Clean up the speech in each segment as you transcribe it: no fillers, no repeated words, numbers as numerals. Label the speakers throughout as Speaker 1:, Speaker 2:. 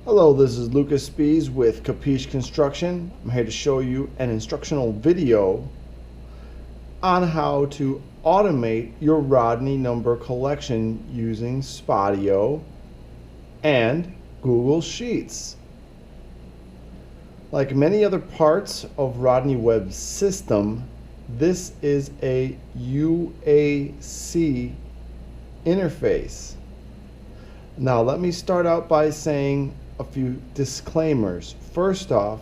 Speaker 1: Hello, this is Lucas Spees with Capiche Construction. I'm here to show you an instructional video on how to automate your Rodney number collection using Spotio and Google Sheets. Like many other parts of Rodney Webb's system, this is a UAC interface. Now let me start out by saying a few disclaimers. First off,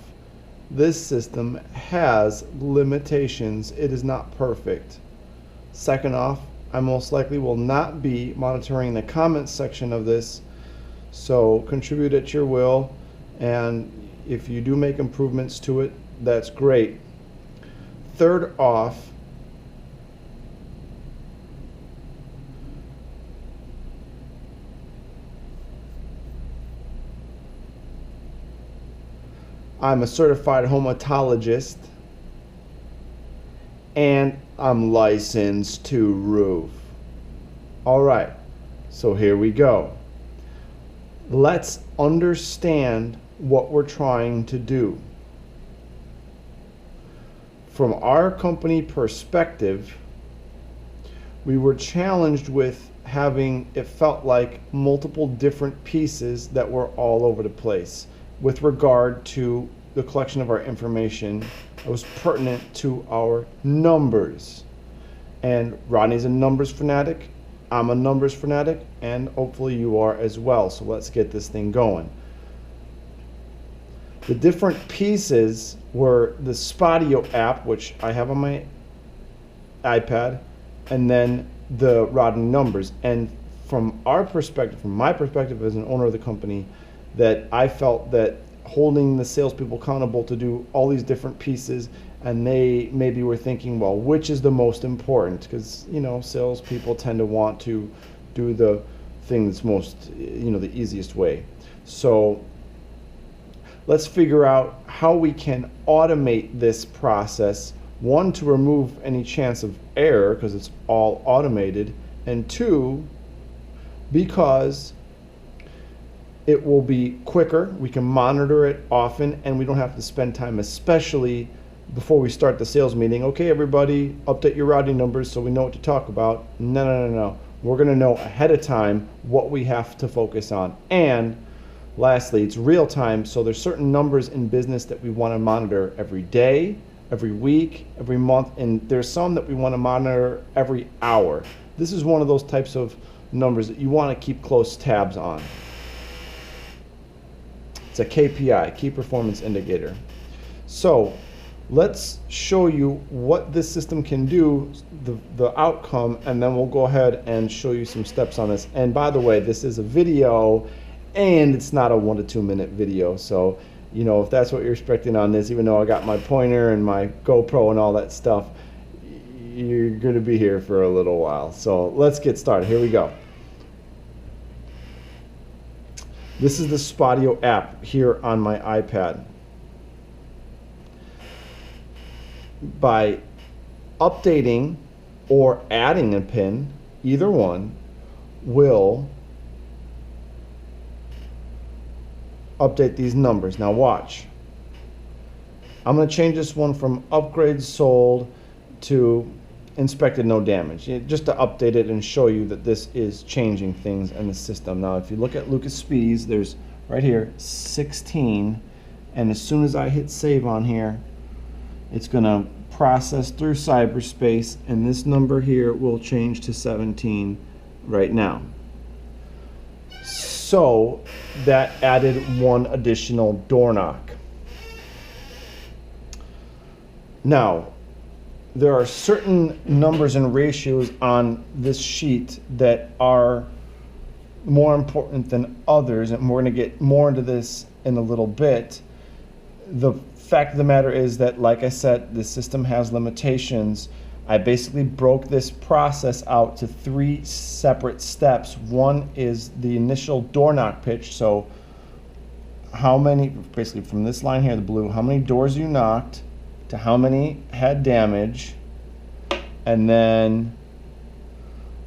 Speaker 1: this system has limitations. It is not perfect. Second off, I most likely will not be monitoring the comments section of this, so contribute at your will, and if you do make improvements to it, that's great. Third off, I'm a certified homatologist and I'm licensed to roof. All right, so here we go. Let's understand what we're trying to do. From our company perspective, we were challenged with having, it felt like, multiple different pieces that were all over the place with regard to the collection of our information that was pertinent to our numbers. And Rodney's a numbers fanatic, I'm a numbers fanatic, and hopefully you are as well. So let's get this thing going. The different pieces were the Spotio app, which I have on my iPad, and then the Rodney numbers. And from our perspective, from my perspective as an owner of the company, that I felt that holding the salespeople accountable to do all these different pieces, and they maybe were thinking, well, which is the most important? Because, you know, salespeople tend to want to do the things most, the easiest way. So let's figure out how we can automate this process. One, to remove any chance of error because it's all automated, and two, because it will be quicker, we can monitor it often, and we don't have to spend time, especially before we start the sales meeting. Okay, everybody, update your Rodney numbers so we know what to talk about. No. We're gonna know ahead of time what we have to focus on. And lastly, it's real time, so there's certain numbers in business that we wanna monitor every day, every week, every month, and there's some that we wanna monitor every hour. This is one of those types of numbers that you wanna keep close tabs on. It's a KPI, key performance indicator. So let's show you what this system can do, the outcome, and then we'll go ahead and show you some steps on this. And by the way, this is a video and it's not a 1 to 2 minute video. So, if that's what you're expecting on this, even though I got my pointer and my GoPro and all that stuff, you're gonna be here for a little while. So let's get started, here we go. This is the Spotio app here on my iPad. By updating or adding a pin, either one will update these numbers. Now watch. I'm going to change this one from upgrades sold to inspected no damage, just to update it and show you that this is changing things in the system. Now if you look at Lucas Spees, there's right here 16, and as soon as I hit save on here, it's going to process through cyberspace, and this number here will change to 17 right now. So that added one additional door knock. Now there are certain numbers and ratios on this sheet that are more important than others, and we're going to get more into this in a little bit. The fact of the matter is that, like I said, the system has limitations. I basically broke this process out to 3 separate steps. One is the initial door knock pitch, so how many, basically from this line here, the blue, how many doors you knocked, to how many had damage, and then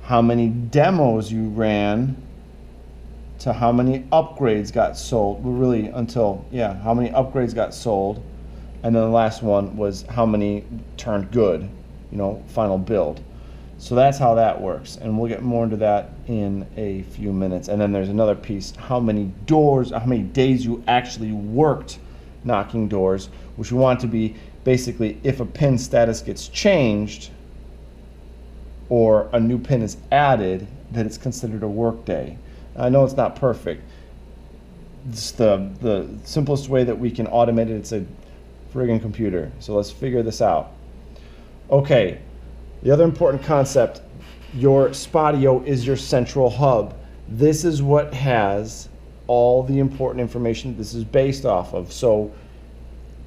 Speaker 1: how many demos you ran, to how many upgrades got sold, really until, yeah, how many upgrades got sold, and then the last one was how many turned good, final build. So that's how that works, and we'll get more into that in a few minutes. And then there's another piece, how many doors, how many days you actually worked knocking doors, which we want to be basically if a pin status gets changed or a new pin is added, that it's considered a work day. I know it's not perfect. It's the simplest way that we can automate it. It's a friggin' computer. So let's figure this out. Okay, the other important concept, your Spotio is your central hub. This is what has all the important information this is based off of. So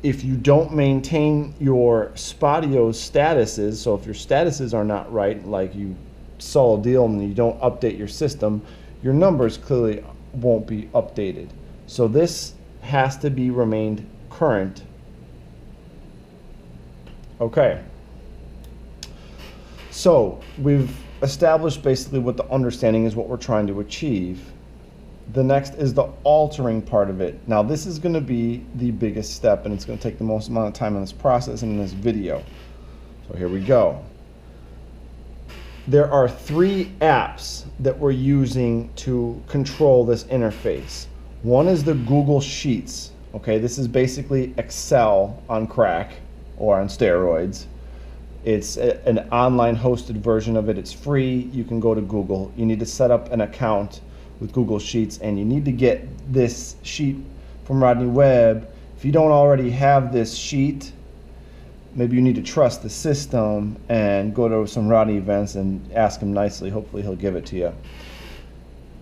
Speaker 1: if you don't maintain your Spotio statuses, so if your statuses are not right, like you saw a deal and you don't update your system, your numbers clearly won't be updated. So this has to be remained current. Okay. So we've established basically what the understanding is, what we're trying to achieve. The next is the altering part of it. Now this is going to be the biggest step, and it's going to take the most amount of time in this process and in this video. So here we go. There are 3 apps that we're using to control this interface. One is the Google Sheets. Okay, this is basically Excel on crack or on steroids. It's an online hosted version of it. It's free. You can go to Google. You need to set up an account with Google Sheets, and you need to get this sheet from Rodney Webb. If you don't already have this sheet, maybe you need to trust the system and go to some Rodney events and ask him nicely. Hopefully he'll give it to you.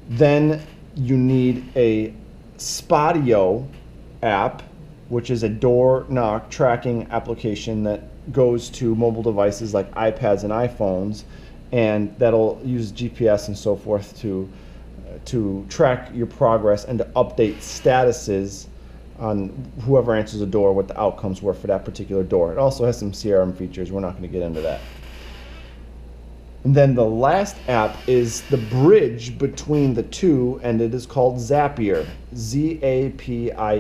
Speaker 1: Then you need a Spotio app, which is a door knock tracking application that goes to mobile devices like iPads and iPhones, and that'll use GPS and so forth to track your progress and to update statuses on whoever answers the door, what the outcomes were for that particular door. It also has some CRM features. We're not going to get into that. And then the last app is the bridge between the two, and it is called Zapier, Z-A-P-I-E-R.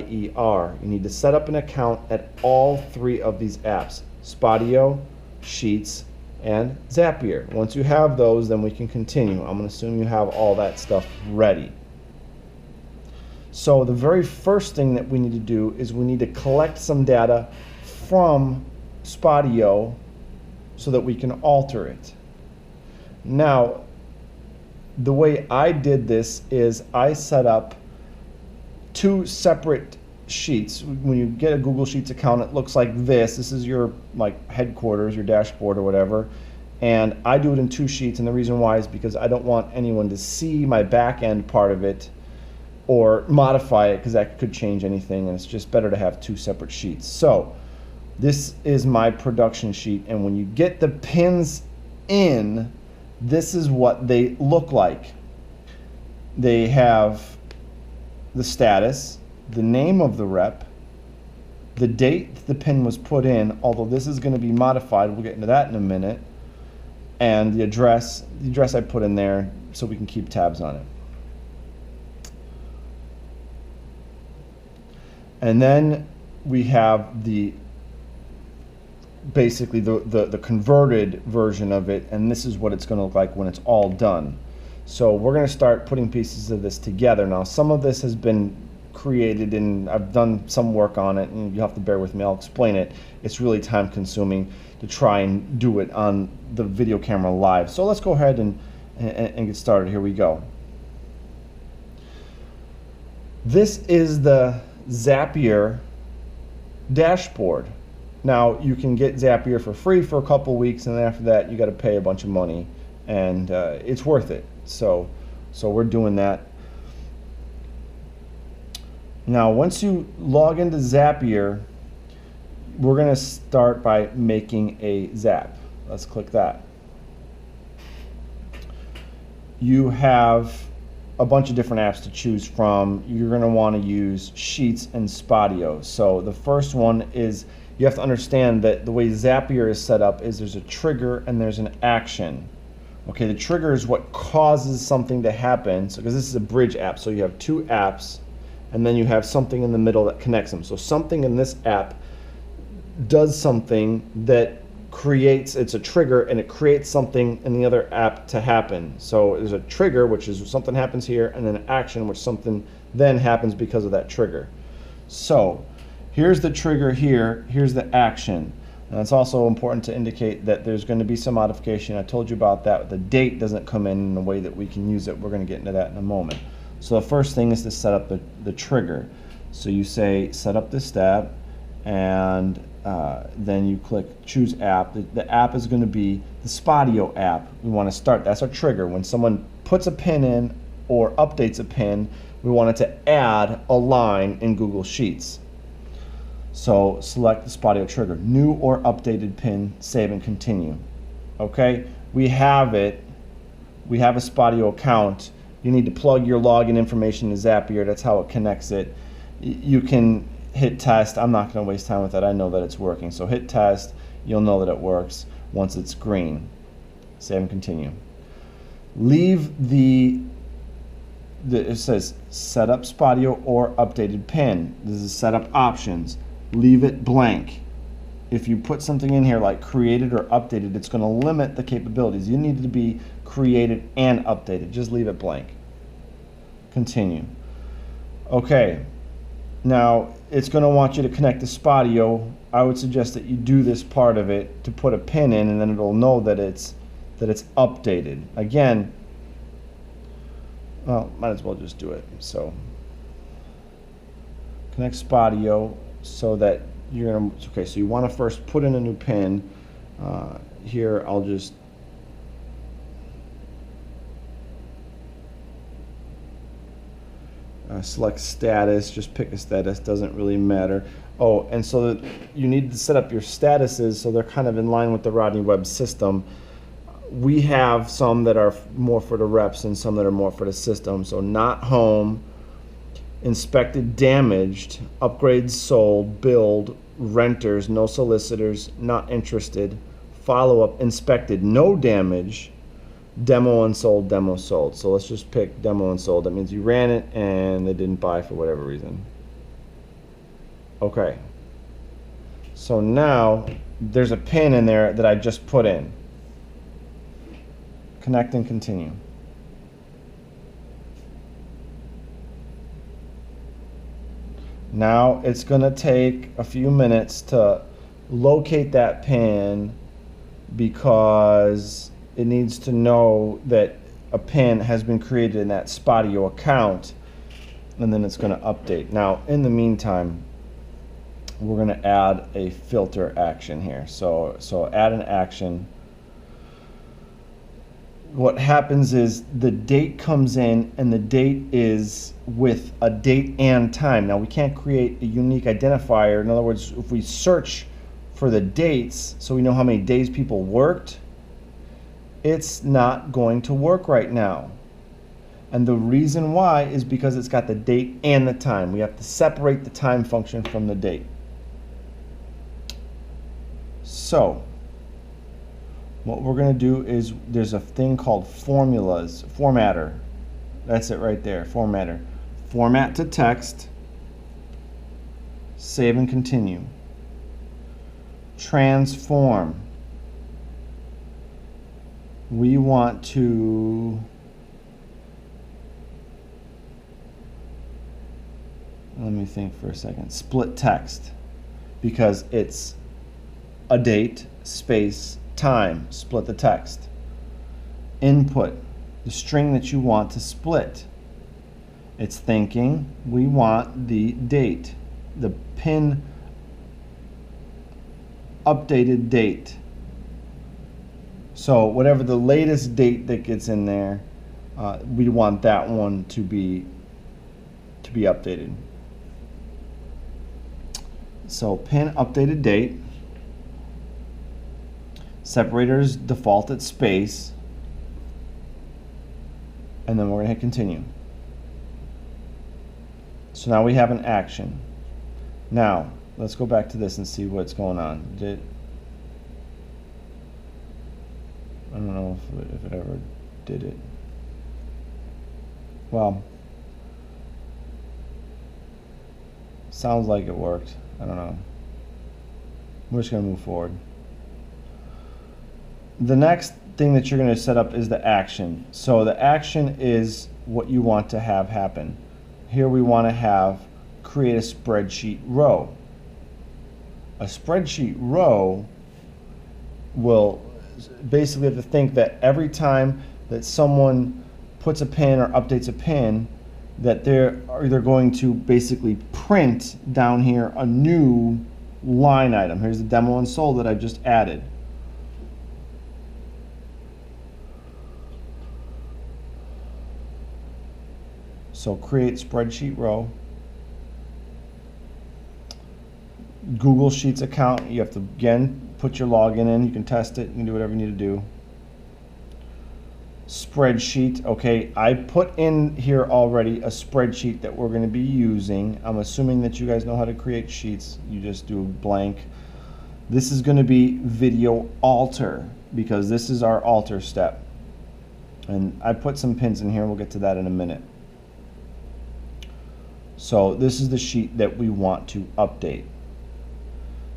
Speaker 1: You need to set up an account at all 3 of these apps, Spotio, Sheets, and Zapier. Once you have those, then we can continue. I'm going to assume you have all that stuff ready. So the very first thing that we need to do is we need to collect some data from Spotio so that we can alter it. Now, the way I did this is I set up 2 separate sheets. When you get a Google Sheets account, it looks like this. This is your headquarters, your dashboard or whatever. And I do it in 2 sheets, and the reason why is because I don't want anyone to see my back end part of it or modify it, because that could change anything, and it's just better to have 2 separate sheets. So this is my production sheet, and when you get the pins in, this is what they look like. They have the status, the name of the rep, the date the pin was put in, although this is going to be modified, we'll get into that in a minute, and the address I put in there so we can keep tabs on it. And then we have basically the converted version of it, and this is what it's going to look like when it's all done. So we're going to start putting pieces of this together. Now some of this has been created, and I've done some work on it, and you have to bear with me, I'll explain it. It's really time consuming to try and do it on the video camera live. So let's go ahead and get started. Here we go. This is the Zapier dashboard. Now you can get Zapier for free for a couple weeks, and then after that you got to pay a bunch of money, and it's worth it. So we're doing that. Now once you log into Zapier, we're going to start by making a Zap. Let's click that. You have a bunch of different apps to choose from. You're going to want to use Sheets and Spotio. So the first one is, you have to understand that the way Zapier is set up is there's a trigger and there's an action. Okay, the trigger is what causes something to happen. So, because this is a bridge app, so you have two apps, and then you have something in the middle that connects them. So something in this app does something that creates, it's a trigger, and it creates something in the other app to happen. So there's a trigger, which is something happens here, and then an action, which something then happens because of that trigger. So here's the trigger here, here's the action. And it's also important to indicate that there's going to be some modification. I told you about that. The date doesn't come in the way that we can use it. We're going to get into that in a moment. So the first thing is to set up the trigger. So you say set up this tab, and then you click choose app. The app is going to be the Spotio app. We want to start, that's our trigger. When someone puts a pin in or updates a pin, we want it to add a line in Google Sheets. So select the Spotio trigger, new or updated pin, save and continue. Okay, we have it. We have a Spotio account. You need to plug your login information to Zapier. That's how it connects it. You can hit test. I'm not going to waste time with that. I know that it's working. So hit test. You'll know that it works once it's green. Save and continue. Leave it says set up Spotio or updated pin. This is setup options. Leave it blank. If you put something in here like created or updated, it's going to limit the capabilities. You need to be created and updated. Just leave it blank. Continue. Okay. Now it's going to want you to connect to Spotio. I would suggest that you do this part of it to put a pin in, and then it'll know that it's updated. Again, well, might as well just do it. So connect Spotio so that you're gonna, okay, so you want to first put in a new pin. Here I'll just select status, just pick a status, doesn't really matter. Oh, and so that you need to set up your statuses so they're kind of in line with the Rodney Webb system. We have some that are more for the reps and some that are more for the system. So not home, inspected damaged, upgrades sold, billed, renters, no solicitors, not interested, follow-up inspected, no damage, demo unsold, demo sold. So let's just pick demo unsold. That means you ran it and they didn't buy for whatever reason. Okay. So now there's a pin in there that I just put in. Connect and continue. Now it's going to take a few minutes to locate that pin because it needs to know that a pin has been created in that Spotio account, and then it's going to update. Now in the meantime, we're going to add a filter action here. So add an action. What happens is the date comes in, and the date is with a date and time. Now we can't create a unique identifier. In other words, if we search for the dates so we know how many days people worked, it's not going to work right now. And the reason why is because it's got the date and the time. We have to separate the time function from the date. So what we're going to do is there's a thing called formulas, formatter. That's it right there, formatter. Format to text, save and continue. Transform. We want to, let me think for a second, split text, because it's a date, space, time, split the text. Input, the string that you want to split. It's thinking, we want the date, the pin updated date. So whatever the latest date that gets in there, we want that one to be updated. So pin updated date. Separators default at space, and then we're going to hit continue. So now we have an action. Now let's go back to this and see what's going on. don't know if it ever did it. Well, sounds like it worked. I don't know. We're just going to move forward. The next thing that you're going to set up is the action. So the action is what you want to have happen. Here we want to have create a spreadsheet row. A spreadsheet row will basically have to think that every time that someone puts a pin or updates a pin, that they're going to basically print down here a new line item. Here's the demo and sold that I just added. So create spreadsheet row. Google Sheets account, you have to again put your login in. You can test it, you can do whatever you need to do. Spreadsheet, okay, I put in here already a spreadsheet that we're going to be using. I'm assuming that you guys know how to create sheets. You just do blank. This is going to be video alter, because this is our alter step. And I put some pins in here, we'll get to that in a minute. So this is the sheet that we want to update.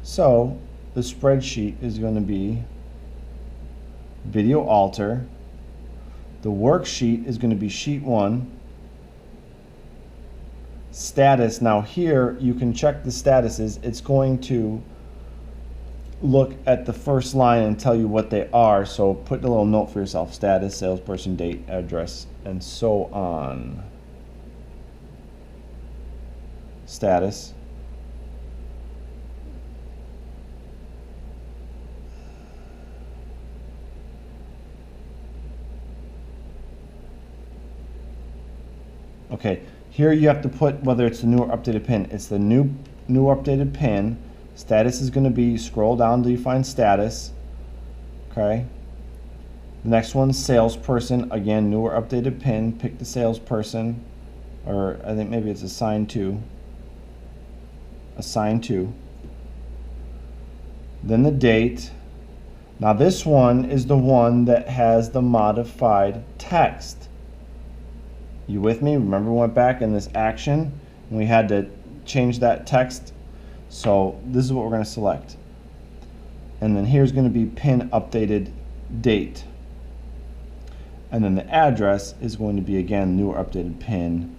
Speaker 1: So the spreadsheet is going to be video alter. The worksheet is going to be sheet 1. Status, now here you can check the statuses. It's going to look at the first line and tell you what they are. So put a little note for yourself: status, salesperson, date, address, and so on. Status. Okay, here you have to put whether it's the new or updated pin. It's the new updated pin. Status is going to be, scroll down until you find status. Okay. The next one's salesperson. Again, new or updated pin. Pick the salesperson, or I think maybe it's assigned to. Assigned to. Then the date. Now this one is the one that has the modified text. You with me? Remember we went back in this action and we had to change that text. So this is what we're going to select. And then here's going to be pin updated date. And then the address is going to be, again, new or updated pin.